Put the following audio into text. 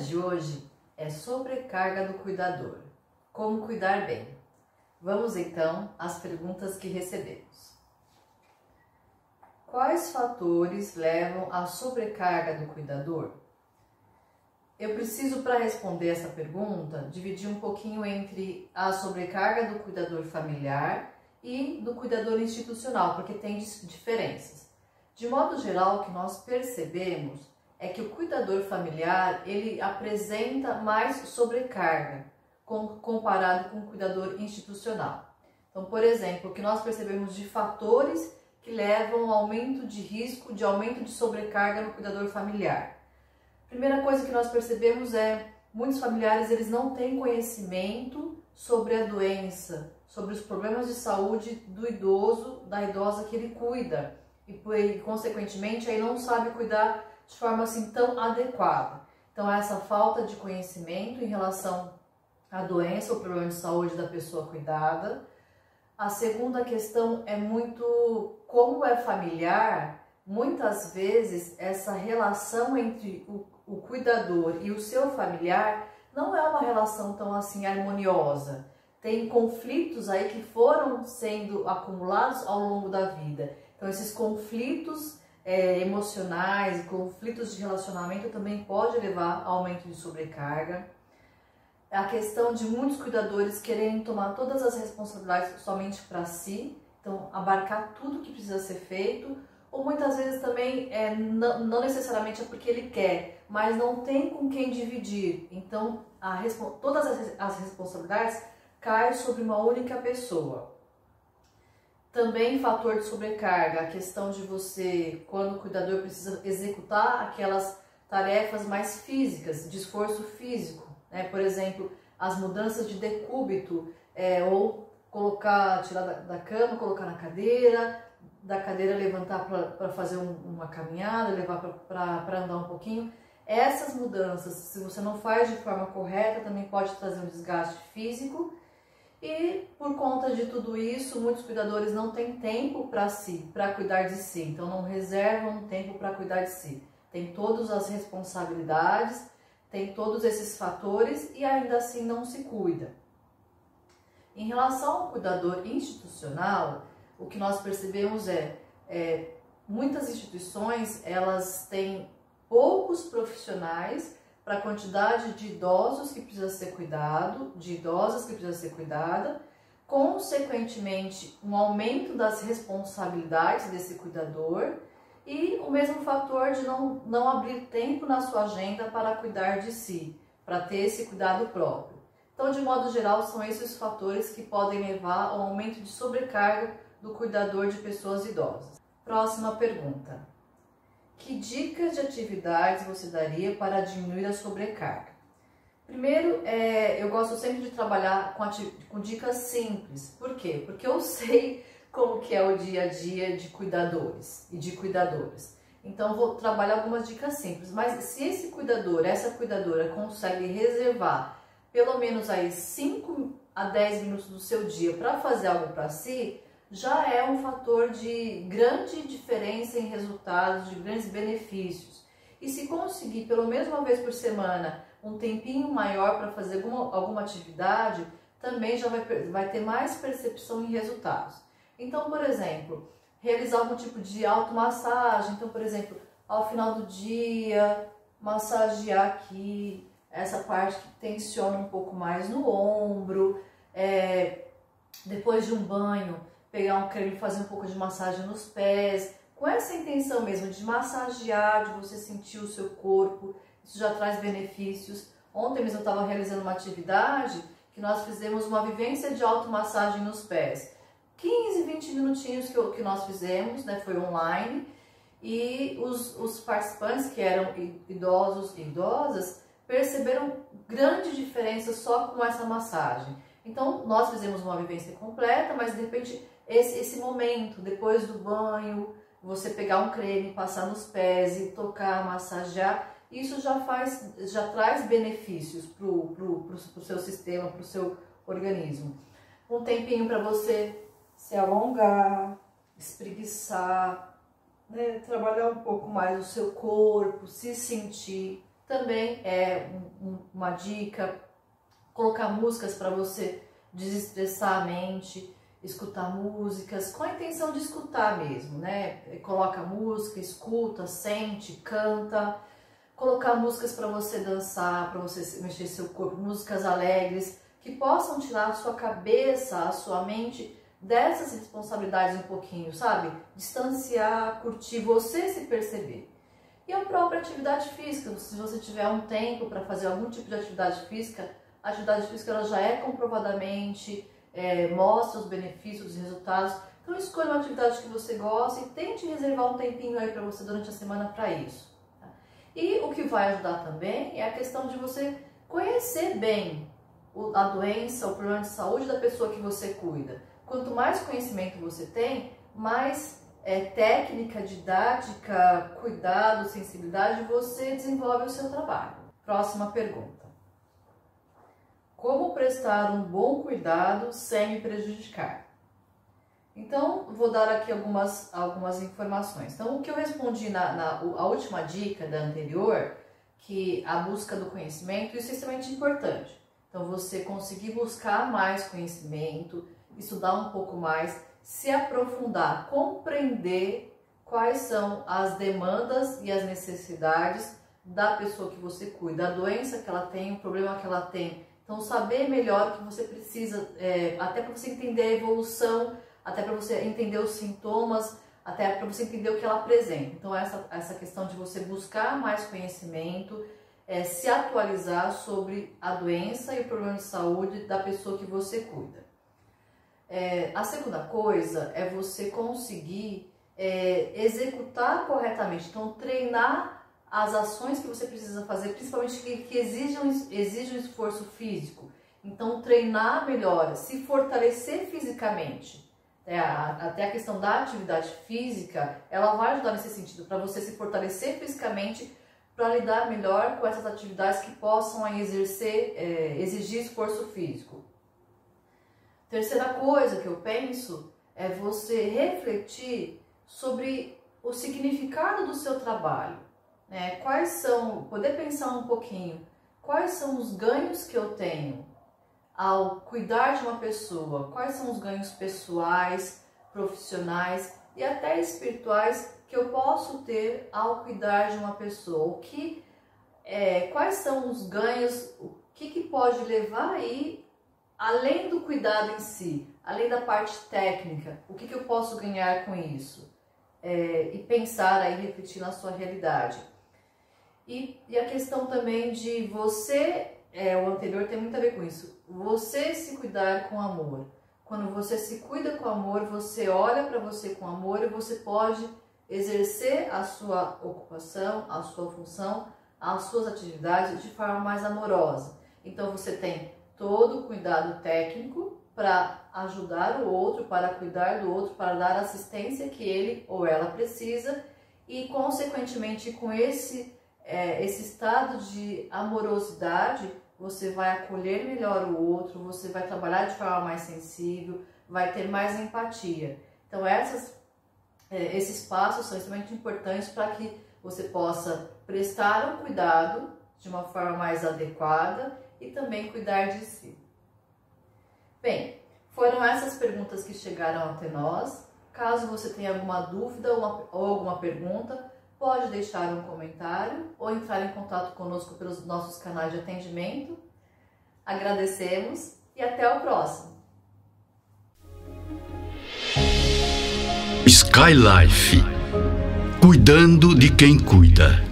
de hoje é sobrecarga do cuidador. Como cuidar bem? Vamos então às perguntas que recebemos. Quais fatores levam à sobrecarga do cuidador? Eu preciso, para responder essa pergunta, dividir um pouquinho entre a sobrecarga do cuidador familiar e do cuidador institucional, porque tem diferenças. De modo geral, o que nós percebemos é que o cuidador familiar, ele apresenta mais sobrecarga comparado com o cuidador institucional. Então, por exemplo, o que nós percebemos de fatores que levam ao aumento de risco, de aumento de sobrecarga no cuidador familiar. Primeira coisa que nós percebemos é, muitos familiares eles não têm conhecimento sobre a doença, sobre os problemas de saúde do idoso, da idosa que ele cuida e consequentemente aí não sabe cuidar de forma assim tão adequada. Então essa falta de conhecimento em relação à doença ou problema de saúde da pessoa cuidada. A segunda questão é muito, como é familiar, muitas vezes essa relação entre o cuidador e o seu familiar não é uma relação tão assim harmoniosa. Tem conflitos aí que foram sendo acumulados ao longo da vida. Então esses conflitos emocionais, conflitos de relacionamento também pode levar ao aumento de sobrecarga. A questão de muitos cuidadores quererem tomar todas as responsabilidades somente para si, então abarcar tudo que precisa ser feito, ou muitas vezes também não necessariamente é porque ele quer, mas não tem com quem dividir. Então todas as responsabilidades caem sobre uma única pessoa. Também fator de sobrecarga, a questão de você, quando o cuidador precisa executar aquelas tarefas mais físicas, de esforço físico, né? Por exemplo, as mudanças de decúbito, ou tirar da cama, colocar na cadeira, da cadeira levantar para fazer uma caminhada, levar para andar um pouquinho. Essas mudanças, se você não faz de forma correta, também pode trazer um desgaste físico. E por conta de tudo isso, muitos cuidadores não têm tempo para si, para cuidar de si. Então não reservam tempo para cuidar de si. Tem todas as responsabilidades, tem todos esses fatores e ainda assim não se cuida. Em relação ao cuidador institucional, o que nós percebemos muitas instituições elas têm poucos profissionais para a quantidade de idosos que precisa ser cuidado, de idosas que precisa ser cuidada, consequentemente um aumento das responsabilidades desse cuidador e o mesmo fator de não abrir tempo na sua agenda para cuidar de si, para ter esse cuidado próprio. Então, de modo geral, são esses fatores que podem levar ao aumento de sobrecarga do cuidador de pessoas idosas. Próxima pergunta. Que dicas de atividades você daria para diminuir a sobrecarga? Primeiro, eu gosto sempre de trabalhar com dicas simples. Por quê? Porque eu sei como que é o dia a dia de cuidadores e de cuidadoras. Então, vou trabalhar algumas dicas simples. Mas se esse cuidador, essa cuidadora consegue reservar pelo menos aí 5 a 10 minutos do seu dia para fazer algo para si, já é um fator de grande diferença em resultados, de grandes benefícios. E se conseguir pelo menos uma vez por semana um tempinho maior para fazer alguma atividade, também já vai ter mais percepção em resultados. Então, por exemplo, realizar algum tipo de automassagem. Então, por exemplo, ao final do dia, massagear aqui, essa parte que tensiona um pouco mais no ombro. Depois de um banho, pegar um creme e fazer um pouco de massagem nos pés, com essa intenção mesmo de massagear, de você sentir o seu corpo. Isso já traz benefícios. Ontem mesmo eu estava realizando uma atividade que nós fizemos uma vivência de automassagem nos pés. 15, 20 minutinhos que nós fizemos, né, foi online, e os participantes, que eram idosos e idosas, perceberam grande diferença só com essa massagem. Então, nós fizemos uma vivência completa, mas de repente, esse momento, depois do banho, você pegar um creme, passar nos pés e tocar, massagear, isso já traz benefícios para o seu sistema, para o seu organismo. Um tempinho para você se alongar, espreguiçar, né? Trabalhar um pouco mais o seu corpo, se sentir. também é uma dica. Colocar músicas para você desestressar a mente, escutar músicas com a intenção de escutar mesmo, né? Coloca música, escuta, sente, canta. Colocar músicas para você dançar, para você mexer seu corpo, músicas alegres que possam tirar a sua cabeça, a sua mente dessas responsabilidades um pouquinho, sabe? Distanciar, curtir, você se perceber. E a própria atividade física, se você tiver um tempo para fazer algum tipo de atividade física, a atividade física ela já é comprovadamente, mostra os benefícios, os resultados. Então escolha uma atividade que você gosta e tente reservar um tempinho aí para você durante a semana para isso. Tá? E o que vai ajudar também é a questão de você conhecer bem a doença, o problema de saúde da pessoa que você cuida. Quanto mais conhecimento você tem, mais técnica, didática, cuidado, sensibilidade você desenvolve o seu trabalho. Próxima pergunta. Como prestar um bom cuidado sem me prejudicar? Então, vou dar aqui algumas informações. Então, o que eu respondi a última dica da anterior, que a busca do conhecimento, isso é extremamente importante. Então, você conseguir buscar mais conhecimento, estudar um pouco mais, se aprofundar, compreender quais são as demandas e as necessidades da pessoa que você cuida, a doença que ela tem, o problema que ela tem. Então, saber melhor o que você precisa, até para você entender a evolução, até para você entender os sintomas, até para você entender o que ela apresenta. Então, essa questão de você buscar mais conhecimento, se atualizar sobre a doença e o problema de saúde da pessoa que você cuida. A segunda coisa é você conseguir executar corretamente, então treinar as ações que você precisa fazer, principalmente que exigem esforço físico. Então treinar melhor, se fortalecer fisicamente. Até a questão da atividade física, ela vai ajudar nesse sentido, para você se fortalecer fisicamente, para lidar melhor com essas atividades que possam exigir esforço físico. Terceira coisa que eu penso é você refletir sobre o significado do seu trabalho. Poder pensar um pouquinho, quais são os ganhos que eu tenho ao cuidar de uma pessoa, quais são os ganhos pessoais, profissionais e até espirituais que eu posso ter ao cuidar de uma pessoa, quais são os ganhos, o que pode levar aí, além do cuidado em si, além da parte técnica, o que eu posso ganhar com isso? E pensar aí, refletir na sua realidade. E a questão também de você, o anterior tem muito a ver com isso, você se cuidar com amor. Quando você se cuida com amor, você olha para você com amor e você pode exercer a sua ocupação, a sua função, as suas atividades de forma mais amorosa. Então você tem todo o cuidado técnico para ajudar o outro, para cuidar do outro, para dar a assistência que ele ou ela precisa e, consequentemente, com esse estado de amorosidade, você vai acolher melhor o outro, você vai trabalhar de forma mais sensível, vai ter mais empatia. Então, esses passos são extremamente importantes para que você possa prestar um cuidado de uma forma mais adequada e também cuidar de si. Bem, foram essas perguntas que chegaram até nós. Caso você tenha alguma dúvida ou alguma pergunta, pode deixar um comentário ou entrar em contato conosco pelos nossos canais de atendimento. Agradecemos e até o próximo. Sky Life, cuidando de quem cuida.